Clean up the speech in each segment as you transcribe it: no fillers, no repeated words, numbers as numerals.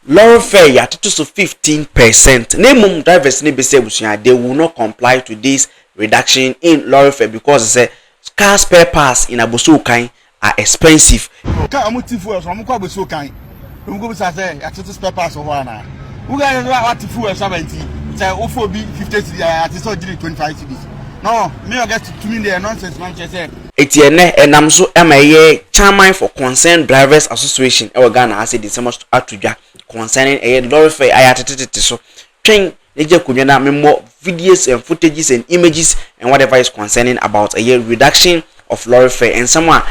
lorry fare ya to 15%. Name drivers ni be say they will not comply to this reduction in lorry fare because say car spare parts in Abosokan are expensive. Car amuti so amukwa Abosokan. Umugo bisa say ya to spare parts ho ana. Uga no what fuel 70. Say ofo bi 50 at so 25 cedis. No, me get to me there nonsense man say. Etienne enam so emaye chairman for concerned drivers association e Ghana has said December atudwa concerning lorry fare ayatetete so twen eje kunwa na memo videos and footages and images and whatever is concerning about a reduction of lorry fare and someone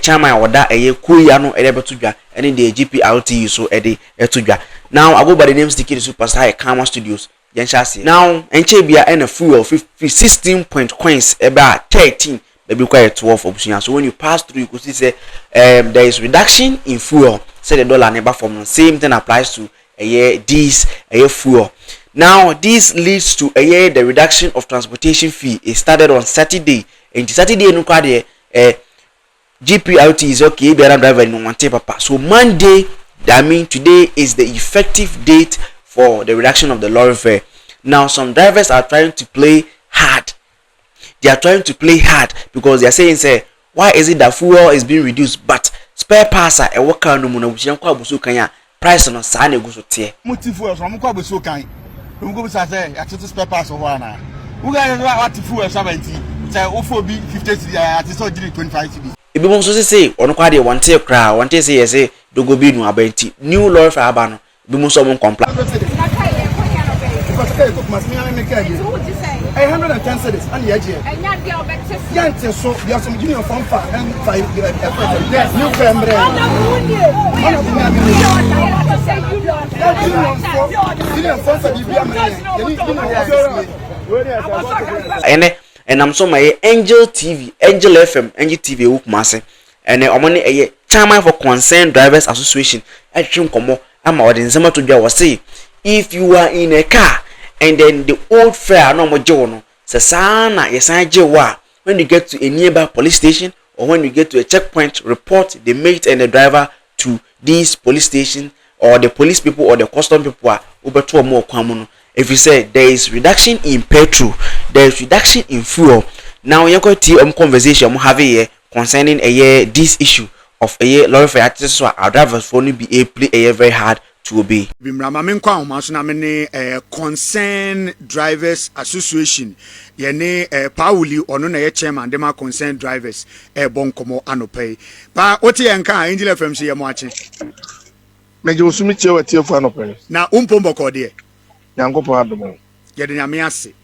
chairman oda kuya no betudwa and the GPRTU so etudwa. Now I go by the name Sticky the Superstar Kama Studios yenshasi. Now enche bia and a fuel 16 point coins about 13 maybe quite 12 options. So when you pass through, you could see say there is reduction in fuel. Say the dollar never from the same thing applies to a year this a year fuel. Now this leads to a year the reduction of transportation fee. It started on Saturday. And Saturday no kwade GPRT is okay. Be driver no want papa. So Monday, that means today is the effective date for the reduction of the lorry fare. Now some drivers are trying to play hard. They are trying to play hard because they are saying, say, why is it that fuel is being reduced, but spare parts are a worker no muna which yanko Abosokan ya price on sane go so tie. Muti fuel so amukwa Abosokan. Umugo bisa say ya to spare parts ho ana. Uga no what fuel 70. Say ofo bi 50 at so 25 cedis. Ebi mo so say ono kwa de wante kra, wante say yes say dogo bi nu abenti. New lorry fare aba no. Ebi mo so mo comply. Hey, 110 cedis and the edge. And you're the obectus. Yantis, so you have some junior from far and 5 new family. And I'm so my Angel TV, Angel FM, Angel TV, Ukmase, and omoni a chairman for concerned drivers association. I think I'm out in summer to do say if you are in a car. And then the old fare no more jono. Sasana yesanjewa. When you get to a nearby police station or when you get to a checkpoint, report the mate and the driver to this police station or the police people or the custom people are over to more kwamuno. If you say there is reduction in petrol, there is reduction in fuel. Now you're going to conversation have a concerning this issue of lorry fare. So our drivers for only be play very hard to obey. Bimrama menkwa omaso na mene concern drivers association yene Pauli ono na ye chairman dem concern drivers bonkomo anopai pa oti yenka Angel FM se yemo ache meje osumi che wati fu anopai na umpombo ko de nyankopon adomo yede nyame ase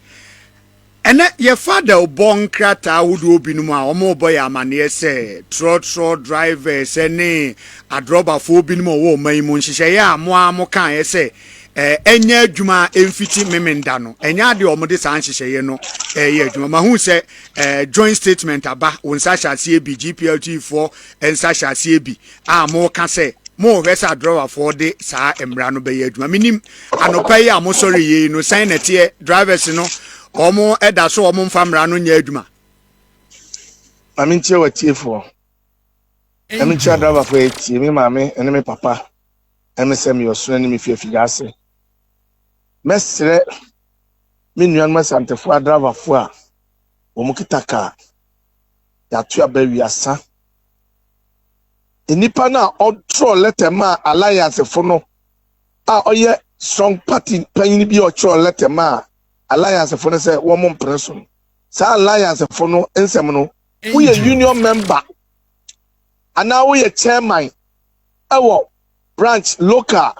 ene ye father obon krata wudu obinum a omo boy amane se tro drivers ene adroba fo obinum wo man mu nhihye ya amo kan ye se enya adwuma emfiti memenda no enya de omo de san nhihye no ye adwuma ma hu se joint statement aba wonsa hyase bi GPLT4 ensa hyase bi amo ka se mo resa driver for de sa emra no be ye adwuma minim anopa ye amo sorry ye no sign netie drivers no omo eda so omo mfamra no nya adwuma amintie watiefo amintie driver for etie me mame ene me papa ene se me yoso ene me fiafiga ase mesre me nuan ma santefo driver fo a omo kitaka ya to abawi asa enipa na otro letter ma alliance fo no a oye strong party panyin bi otro letter ma alliance for no say one person. Sa alliance for no ensem no. We a union member. And now we a chairman. Our branch local.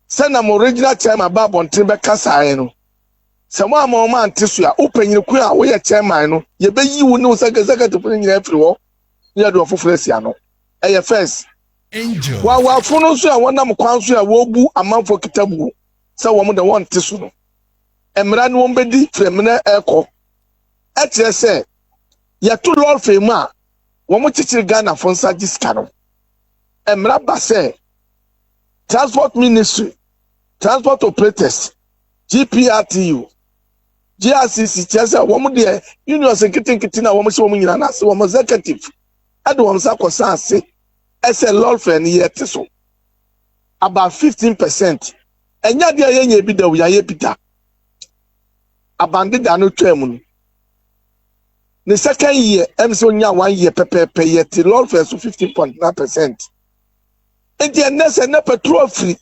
Send am original chairman Bob on Timber Casa no. Someone more man tissue open you we a chairman no. Ye be you no second to put in everywhere. You do for Flesiano. A first. Angel. Wa for no so one am kwanso a wo bu amanfo kitabu. Say one the one tissue no. Emra no mbedi fremna eko etre se ya to lord fema wo mo chichiri Ghana fonsa diska no emra ba se transport ministry transport operators GPRTU GRCC chese wo mo de union secretary na wo mo se wo mo nyina na se wo mo executive ade wo msa kosa ase ese lord fe ne yete so about 15%. Enya dia yenye bi da ya Peter. Abande da no twam. The second year, MC onya 1 year pepe yet Lord first 15.9%. And the next and petrol free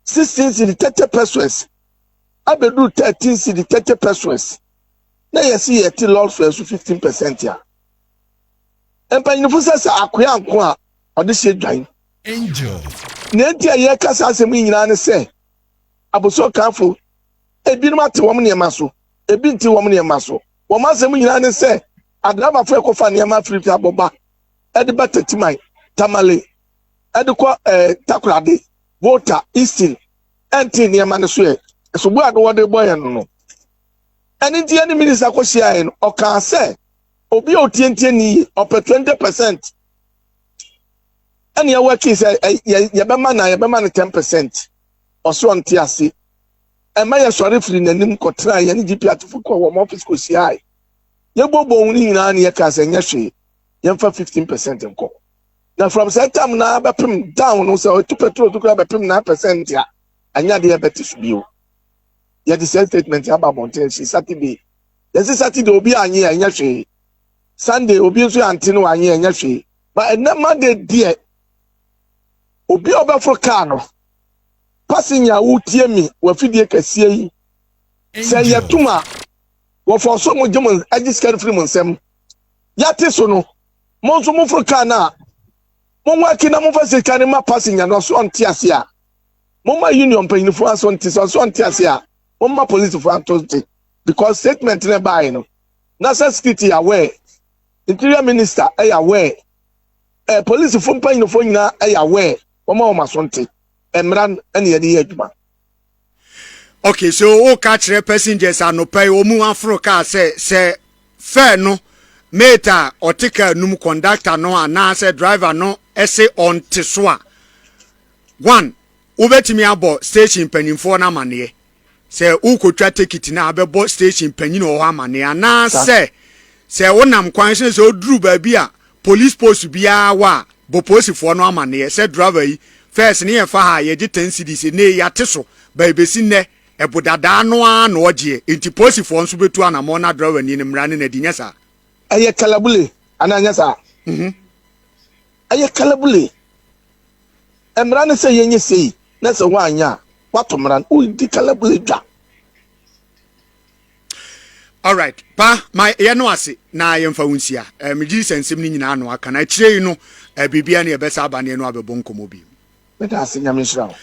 16 cedi 30 pesos. Abedu 13 cedi 30 pesos. Na yesi yet Lord first 15% ya. Empanyinfo sese akoya nko a ode hye dwan. Angel. Na entia ye kasa asem nyina ne se aboso kanfo ebinom ate wom ne maso ebi nti wom ne maso wom asem nyina ne se adraba fo ekofa ne ma free aboba ede batatimai tamale ede ko takurade water easting enti ne ma ne so e so bu ado wode boye no eni die ne minister ko hia en o kan se obi otientie ni up 20%. And your work is Yabama 10%. Or so on TRC. And my sorry for the name Cotra and GP at Fuko or office could see I. Yabo only in an year cast and yashi, yam for 15% and co. Now from that time now, Bapim down also to petrol to grab a 9%. Yeah, and ya dear Betty view. Yet the same statement about Mountain, she Saturday. There's a Saturday will be a year and yashi. Sunday will be Antino and year and yashi. But a Monday, dear. Obi oba for car no passenger wo tie mi wa fidie kasie yi se yetuma wo for so mo jom agiskar free mo nsem yate so no mo so mo for car na mo wa kina mo fa se kare ma passenger no so onte ase a mo ma union panyinfo aso onte so onte ase a mo ma police for antonte because statement na buy no national security aware interior minister aware police for panyinfo nyina aware Oma sonte emran ene ye adwuma. Okay, so o catch passengers no pay omu afro car say fair no meter or ticker num conductor no and say driver no essay on tiswa. One ubetimi abo station panyimfo na mane say ukotwa ticket na abebo station panyin o ha mane na say wonam kwan so oduru ba bia police post bia wa bo posifo no amane se driver yi first ne fa ha ye 10 cedis ne yate so ba ebesi ne ebodada no a no oje enti posifo nso betu anamo na driver ni mra ne na dinya sa aye kalabule ananya sa aye kalabule emra ne se yenye sei na se wa anya watomra o di kalabule dwa. All right, pa my no ase na yemfa wunsia me gi sensem ni nyina no aka na kire yi no bibia ne ebesa aba ne no abebon komo bi meta ase nyame shira